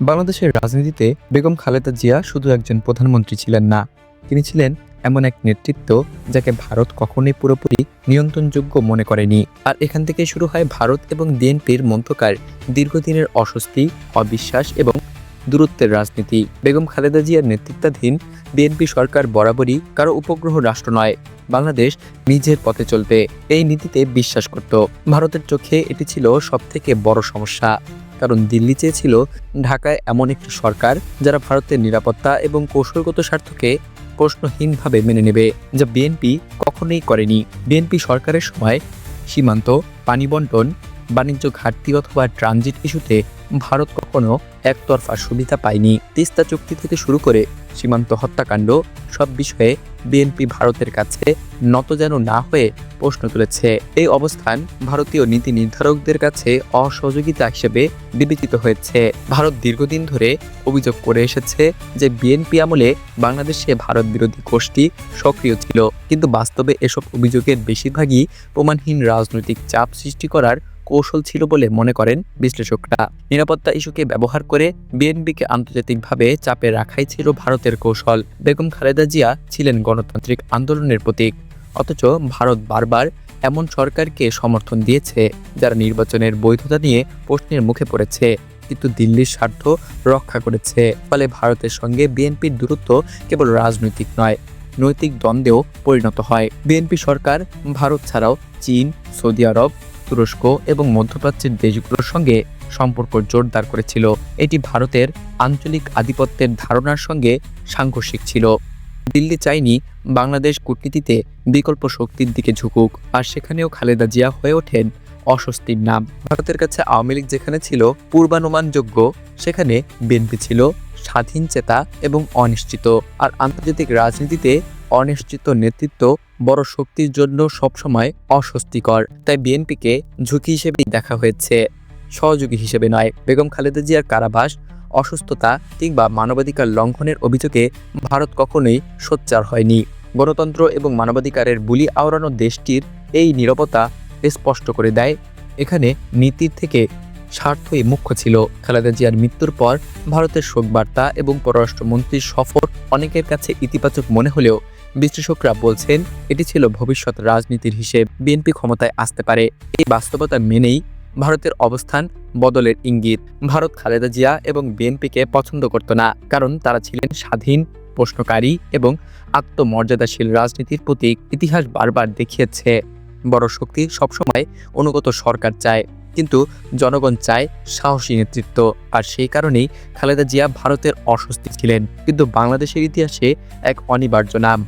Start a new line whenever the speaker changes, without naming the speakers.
বাংলাদেশের রাজনীতিতে বেগম খালেদা জিয়া শুধু একজন প্রধানমন্ত্রী ছিলেন না, তিনি ছিলেন এমন এক নেতৃত্ব যাকে ভারত কখনোই পুরোপুরি নিয়ন্ত্রণযোগ্য মনে করেনি। আর এখান থেকে শুরু হয় ভারত এবং বিএনপির মধ্যকার দীর্ঘদিনের অস্বস্তি, অবিশ্বাস এবং দূরত্বের রাজনীতি। বেগম খালেদা জিয়ার নেতৃত্বাধীন বিএনপি সরকার বরাবরই কারো উপগ্রহ রাষ্ট্র নয়, বাংলাদেশ নিজের পথে চলবে এই নীতিতে বিশ্বাস করত। ভারতের চোখে এটি ছিল সবথেকে বড় সমস্যা, কারণ দিল্লি চেয়েছিল ঢাকায় এমন একটি সরকার যারা ভারতের নিরাপত্তা এবং কৌশলগত স্বার্থকে প্রশ্নহীনভাবে মেনে নেবে, যা বিএনপি কখনোই করেনি। বিএনপি সরকারের সময় সীমান্ত, পানি বন্টন, বাণিজ্য ঘাটতি অথবা ট্রানজিট ইস্যুতে ভারত কখনো একতরফা সুবিধা পায়নি। তিস্তা চুক্তি থেকে শুরু করে সীমান্ত হত্যাকাণ্ড, সব বিষয়ে বিএনপি ভারতের কাছে নত যেন না হয়ে প্রশ্ন তুলেছে। এই অবস্থান ভারতীয় নীতি নির্ধারকদের কাছে অসহযোগিতা হিসেবে বিবেচিত হয়েছে। ভারত দীর্ঘদিন ধরে অভিযোগ করে এসেছে যে বিএনপি আমলে বাংলাদেশে ভারত বিরোধী গোষ্ঠী সক্রিয় ছিল, কিন্তু বাস্তবে এসব অভিযোগের বেশিরভাগই প্রমাণহীন রাজনৈতিক চাপ সৃষ্টি করার কৌশল ছিল বলে মনে করেন বিশ্লেষকরা। নিরাপত্তা ইস্যুকে ব্যবহার করে বিএনপিকে আন্তর্জাতিকভাবে চাপে রাখাই ছিল ভারতের কৌশল। বেগম খালেদা জিয়া ছিলেন গণতান্ত্রিক আন্দোলনের প্রতীক, অথচ ভারত বারবার এমন সরকারকে সমর্থন দিয়েছে যারা নির্বাচনের বৈধতা নিয়ে প্রশ্নের মুখে পড়েছে, কিন্তু দিল্লির স্বার্থ রক্ষা করেছে। ফলে ভারতের সঙ্গে বিএনপির দূরত্ব কেবল রাজনৈতিক নয়, নৈতিক দ্বন্দ্বেও পরিণত হয়। বিএনপি সরকার ভারত ছাড়াও চীন, সৌদি আরব, তুরস্ক এবং মধ্যপ্রাচ্যের দেশগুলোর সঙ্গে সম্পর্ক জোরদার করেছিল। এটি ভারতের আঞ্চলিক আধিপত্যের ধারণার সঙ্গে সাংঘর্ষিক ছিল। দিল্লি চায়নি বাংলাদেশ কূটনীতিতে বিকল্প শক্তির দিকে ঝুঁকুক, আর সেখানেও খালেদা জিয়া হয়ে ওঠেন অস্বস্তির নাম। ভারতের কাছে আওয়ামী লীগ যেখানে ছিল পূর্বানুমানযোগ্য, সেখানে বিএনপি ছিল স্বাধীন চেতা এবং অনিশ্চিত। আর আন্তর্জাতিক রাজনীতিতে অনিশ্চিত নেতৃত্ব বড় শক্তির জন্য সবসময় অস্বস্তিকর। তাই বিএনপিকে ঝুঁকি হিসেবেই দেখা হয়েছে, সহযোগী হিসেবে নয়। বেগম খালেদা জিয়ার কারাবাস, অসুস্থতা কিংবা মানবাধিকার লঙ্ঘনের অভিযোগে ভারত কখনোই সোচ্চার হয়নি। গণতন্ত্র এবং মানবাধিকারের বুলি আওড়ানো দেশটির এই নীরবতা স্পষ্ট করে দেয় এখানে নীতির থেকে স্বার্থই মুখ্য ছিল। খালেদা জিয়ার মৃত্যুর পর ভারতের শোকবার্তা এবং পররাষ্ট্রমন্ত্রীর সফর অনেকের কাছে ইতিবাচক মনে হলেও বিশ্লেষকরা বলছেন এটি ছিল ভবিষ্যৎ রাজনীতির হিসেব। বিএনপি ক্ষমতায় আসতে পারে, এই বাস্তবতা মেনেই ভারতের অবস্থান বদলের ইঙ্গিত। ভারত খালেদা জিয়া এবং বিএনপিকে পছন্দ করত না, কারণ তারা ছিলেন স্বাধীন, প্রশ্নকারী এবং আত্মমর্যাদাশীল রাজনীতির প্রতীক। ইতিহাস বারবার দেখিয়েছে বড় শক্তি সবসময় অনুগত সরকার চায়, কিন্তু জনগণ চায় সাহসী নেতৃত্ব। আর সেই কারণেই খালেদা জিয়া ভারতের অস্বস্তি ছিলেন, কিন্তু বাংলাদেশের ইতিহাসে এক অনিবার্য নাম।